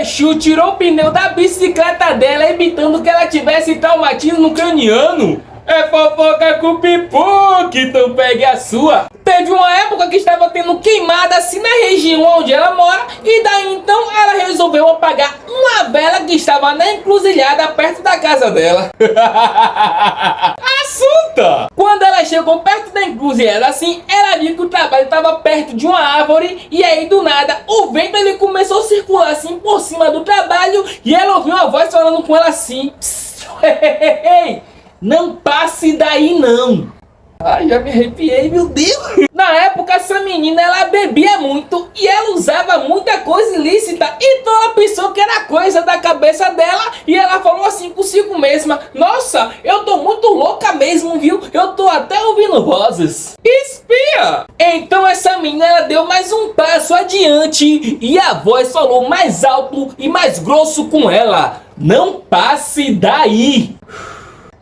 Exu tirou o pneu da bicicleta dela, evitando que ela tivesse traumatismo craniano. É fofoca com pipoca, então pegue a sua. Teve uma época que estava tendo queimada assim na região onde ela mora, e daí então ela resolveu apagar uma vela que estava na encruzilhada perto da casa dela. Assunta! Quando ela chegou perto da encruzilhada assim, ela viu que o trabalho estava perto de uma árvore, e aí do nada o vento ele começou a circular assim por cima do trabalho, e ela ouviu uma voz falando com ela assim: não passe daí não. Ai, já me arrepiei, meu Deus. Na época essa menina ela bebia muito e ela usava muita coisa ilícita, então ela pensou que era coisa da cabeça dela, e ela falou assim consigo mesma: nossa, eu tô muito louca mesmo, viu? Eu tô até ouvindo vozes. Espia! Então essa menina ela deu mais um passo adiante, e a voz falou mais alto e mais grosso com ela: não passe daí.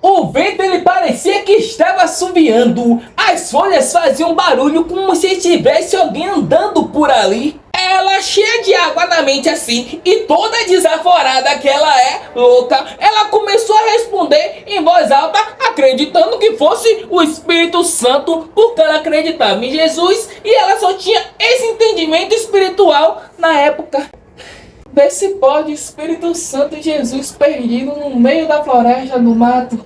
O vento ele parecia que estava assobiando, as folhas faziam barulho como se tivesse alguém andando por ali. Ela, cheia de água na mente assim, e toda desaforada que ela é, louca, ela começou a responder em voz alta, acreditando que fosse o Espírito Santo, porque ela acreditava em Jesus e ela só tinha esse entendimento espiritual na época. Vê se pode, Espírito Santo e Jesus perdido no meio da floresta, no mato.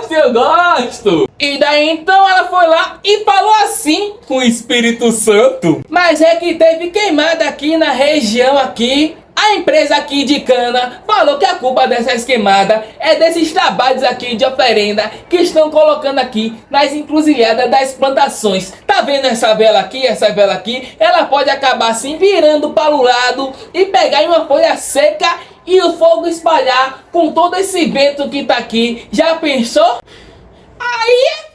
Eu gosto. E daí então ela foi lá e falou assim com o Espírito Santo: mas é que teve queimada aqui na região aqui. A empresa aqui de cana falou que a culpa dessas queimadas é desses trabalhos aqui de oferenda que estão colocando aqui nas encruzilhadas das plantações. Tá vendo essa vela aqui? Essa vela aqui, ela pode acabar assim virando para o lado e pegar em uma folha seca e o fogo espalhar com todo esse vento que tá aqui. Já pensou? Aí...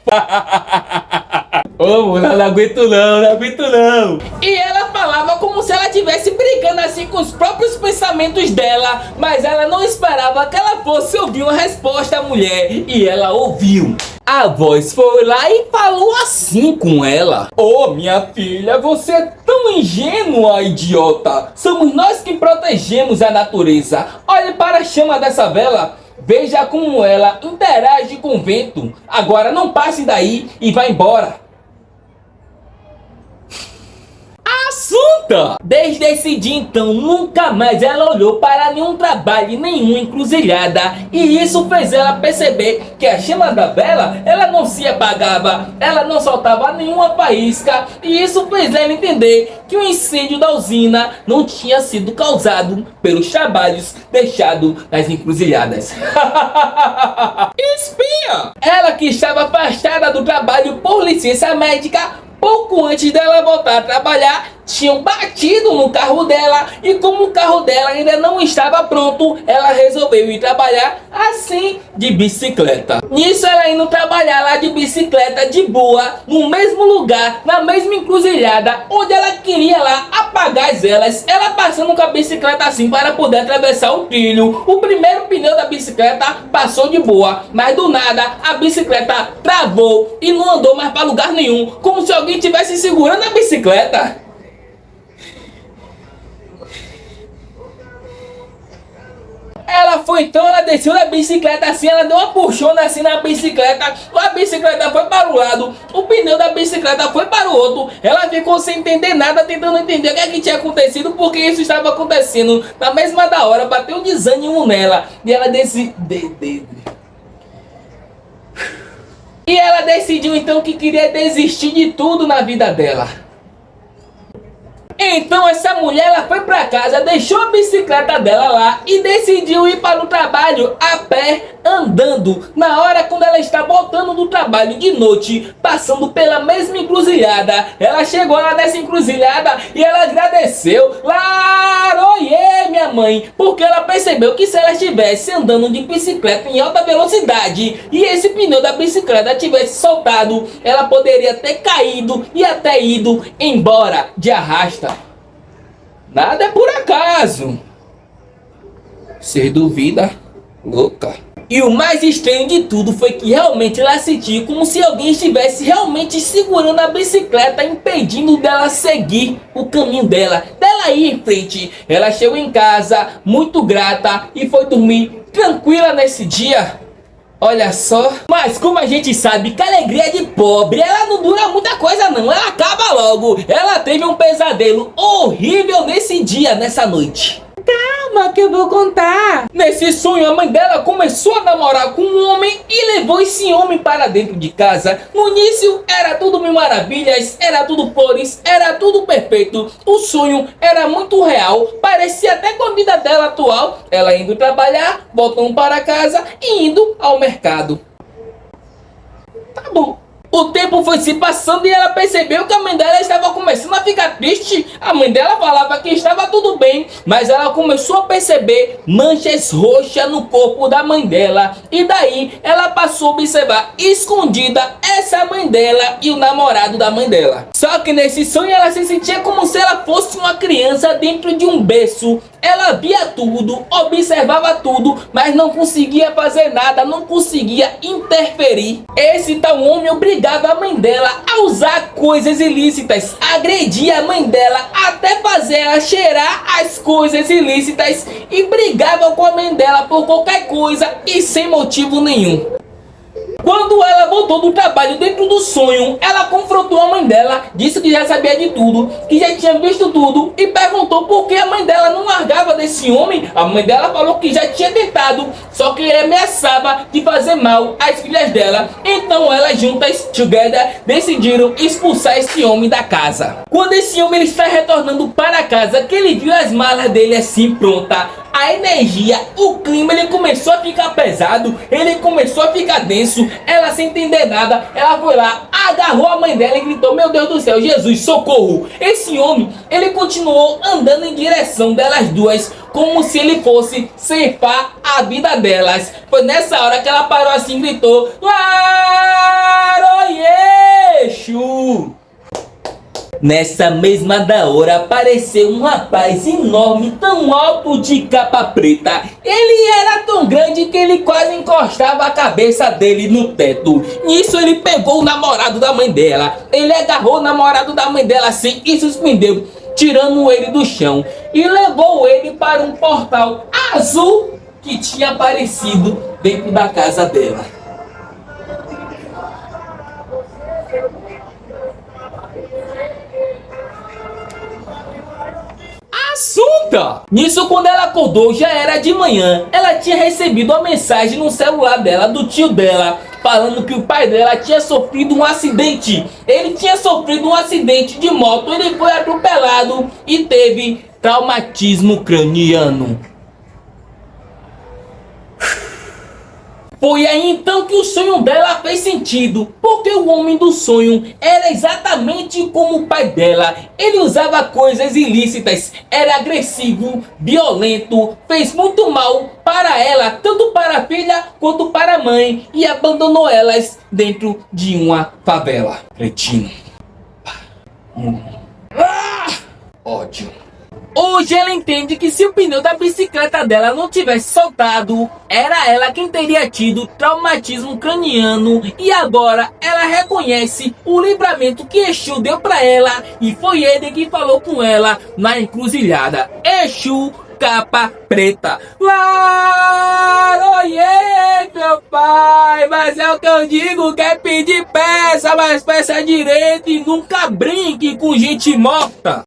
Ô, mulher, não aguento não. E ela falava como se ela estivesse brigando assim com os próprios pensamentos dela, mas ela não esperava que ela fosse ouvir uma resposta, mulher, e ela ouviu. A voz foi lá e falou assim com ela: ô, minha filha, você é tão ingênua, idiota. Somos nós que protegemos a natureza. Olhe para a chama dessa vela. Veja como ela interage com o vento. Agora não passe daí e vá embora. Assunta! Desde esse dia então, nunca mais ela olhou para nenhum trabalho, nenhuma encruzilhada. E isso fez ela perceber que a chama da vela, ela não se apagava, ela não soltava nenhuma faísca. E isso fez ela entender que o incêndio da usina não tinha sido causado pelos trabalhos deixados nas encruzilhadas. Espia! Ela que estava afastada do trabalho por licença médica, pouco antes dela voltar a trabalhar, tinham batido no carro dela, e como o carro dela ainda não estava pronto, ela resolveu ir trabalhar assim, de bicicleta. Nisso ela indo trabalhar lá de bicicleta de boa, no mesmo lugar, na mesma encruzilhada onde ela queria lá apagar as velas, ela passando com a bicicleta assim para poder atravessar o trilho. O primeiro pneu da bicicleta passou de boa, mas do nada a bicicleta travou e não andou mais para lugar nenhum, como se alguém estivesse segurando a bicicleta. Ela foi então, ela desceu da bicicleta assim, ela deu uma puxona assim na bicicleta, a bicicleta foi para o lado, o pneu da bicicleta foi para o outro, ela ficou sem entender nada, tentando entender o que é que tinha acontecido, porque isso estava acontecendo. Na mesma da hora, bateu um desânimo nela, e ela decidiu então que queria desistir de tudo na vida dela. Então essa mulher ela foi pra casa, deixou a bicicleta dela lá e decidiu ir para o trabalho a pé, andando. Na hora quando ela está voltando do trabalho de noite, passando pela mesma encruzilhada, ela chegou lá nessa encruzilhada e ela agradeceu: Laroie, minha mãe, porque ela percebeu que se ela estivesse andando de bicicleta em alta velocidade e esse pneu da bicicleta tivesse soltado, ela poderia ter caído e até ido embora de arrasta. Nada é por acaso. Você duvida? Louca. E o mais estranho de tudo foi que realmente ela sentiu como se alguém estivesse realmente segurando a bicicleta, impedindo dela seguir o caminho dela ir em frente. Ela chegou em casa muito grata e foi dormir tranquila nesse dia. Olha só. Mas como a gente sabe que a alegria de pobre, ela não dura muita coisa não, ela acaba logo. Ela teve um pesadelo horrível nesse dia, nessa noite. Calma que eu vou contar. Nesse sonho, a mãe dela começou a namorar com um homem e levou esse homem para dentro de casa. No início era tudo mil maravilhas, era tudo flores, era tudo perfeito. O sonho era muito real, parecia até com a vida dela atual. Ela indo trabalhar, voltando para casa e indo ao mercado. Tá bom. O tempo foi se passando e ela percebeu que a mãe dela estava começando a ficar triste. A mãe dela falava que estava tudo bem, mas ela começou a perceber manchas roxas no corpo da mãe dela. E daí ela passou a observar escondida essa mãe dela e o namorado da mãe dela. Só que nesse sonho ela se sentia como se ela fosse uma criança dentro de um berço. Ela via tudo, observava tudo, mas não conseguia fazer nada, não conseguia interferir. Esse tal homem obrigava a mãe dela a usar coisas ilícitas, agredia a mãe dela até fazer ela cheirar as coisas ilícitas e brigava com a mãe dela por qualquer coisa e sem motivo nenhum. Quando ela voltou do trabalho dentro do sonho, ela confrontou a mãe dela, disse que já sabia de tudo, que já tinha visto tudo e perguntou por que a mãe dela não largava desse homem. A mãe dela falou que já tinha tentado, só que ele ameaçava de fazer mal às filhas dela. Então elas juntas, together, decidiram expulsar esse homem da casa. Quando esse homem ele está retornando para casa, que ele viu as malas dele assim pronta, a energia, o clima, ele começou a ficar pesado, ele começou a ficar denso. Ela sem entender nada, ela foi lá, agarrou a mãe dela e gritou: meu Deus do céu, Jesus, socorro! Esse homem, ele continuou andando em direção delas duas, como se ele fosse ceifar a vida delas. Foi nessa hora que ela parou assim e gritou: Laroyeixo! Nessa mesma da hora apareceu um rapaz enorme, tão alto, de capa preta. Ele era tão grande que ele quase encostava a cabeça dele no teto. Nisso ele pegou o namorado da mãe dela. Ele agarrou o namorado da mãe dela assim e suspendeu, tirando ele do chão, e levou ele para um portal azul que tinha aparecido dentro da casa dela. Assunta! Nisso, quando ela acordou, já era de manhã. Ela tinha recebido uma mensagem no celular dela, do tio dela, falando que o pai dela tinha sofrido um acidente. Ele tinha sofrido um acidente de moto, ele foi atropelado e teve traumatismo craniano. Foi aí então que o sonho dela fez sentido, porque o homem do sonho era exatamente como o pai dela. Ele usava coisas ilícitas, era agressivo, violento, fez muito mal para ela, tanto para a filha quanto para a mãe, e abandonou elas dentro de uma favela. Cretino. Ódio. Hoje ela entende que se o pneu da bicicleta dela não tivesse soltado, era ela quem teria tido traumatismo craniano, e agora ela reconhece o livramento que Exu deu para ela, e foi ele que falou com ela na encruzilhada. Exu, capa preta. Laroyê, meu pai, mas é o que eu digo, quer pedir peça, mas peça direito e nunca brinque com gente morta.